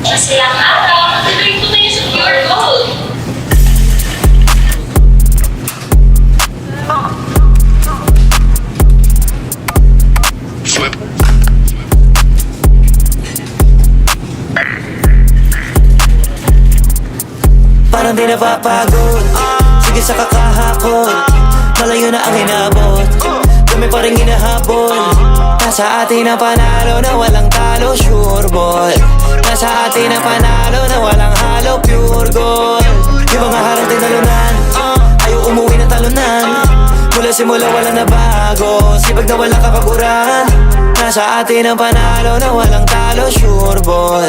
Masayang araw, tuloy ko tayo sa pure gold. Parang di napapagod, sige sa kakahakot, malayo na ang inabot, kami pa rin hinahabol. Nasa atin ang panalo na walang talo, sure ball. Nasa atin ang panalo na walang halo, pure gold. Yung mga harang tinalunan, ayaw umuwi ng talunan. Mula simula wala na bago, sipag na walang kapaguran. Nasa atin ang panalo na walang talo, sure ball.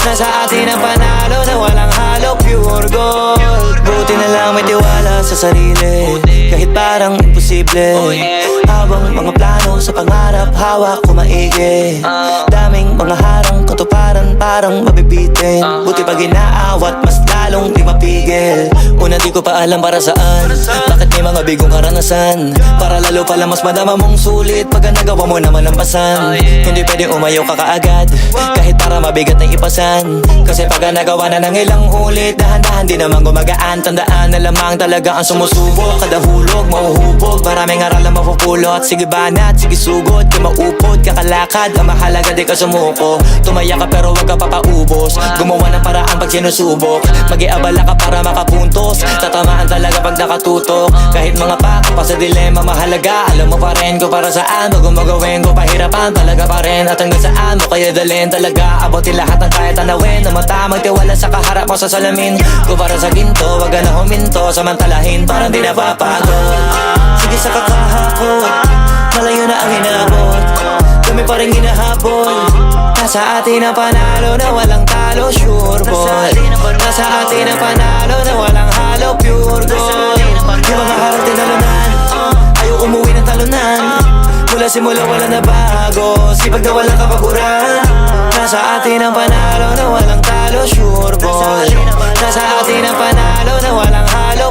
Nasa atin ang panalo na walang halo, pure gold. Buti na lang may tiwala sa sarili, kahit parang imposible. Habang mga plano sa pangarap, hawak ko maigi. Daming mga harang katuparan, parang mabibitin. Buti pag inaawat, mas lalong di mapigil. Una di ko pa alam para saan, bakit may mga bigong karanasan. Para lalo pala mas madama mong sulit pagka nagawa mo naman ang pasan. Hindi pwede umayaw ka kaagad, kahit para mabigat na ipasan. Kasi pagka nagawa na ng ilang ulit, dahan-dahan di naman gumagaan. Tandaan na lamang talaga ang sumusubok, kada hulog mahuhubog, maraming aral ang mapupulot. Sige banat, sige sugod, di maupod, kakalakad. Ang mahalaga di ka sumuko, tumaya ka pero wag ka papaubos. Gumawa ng paraan pag sinusubok, mag-iabala ka para makapuntos. Tatamaan talaga pag nakatutok, kahit mga pako pa sa dilema mahalaga. Alam mo pa rin ko para saan, bago magawin ko pahirapan talaga pa rin. At hanggang saan mo kaya dalhin talaga, abutin lahat ng kaya tanawin. Na mata magtiwala sa kaharap mo sa salamin ko para sa ginto, wag ka na huminto, samantalahin parang di napapagod. Sige sa kakahakot, malayo na ang inabot, kami pa rin hinahabol. Nasa atin ang panalo na walang talo, sure ball. Nasa atin ang panalo na walang halo, pure gold. Yung mga harap tinalunan, ayaw umuwi ng talunan. Mula simula wala na bago, sipag na walang kapaguran. Nasa atin ang panalo na walang talo, sure ball. Nasa atin ang panalo na walang halo,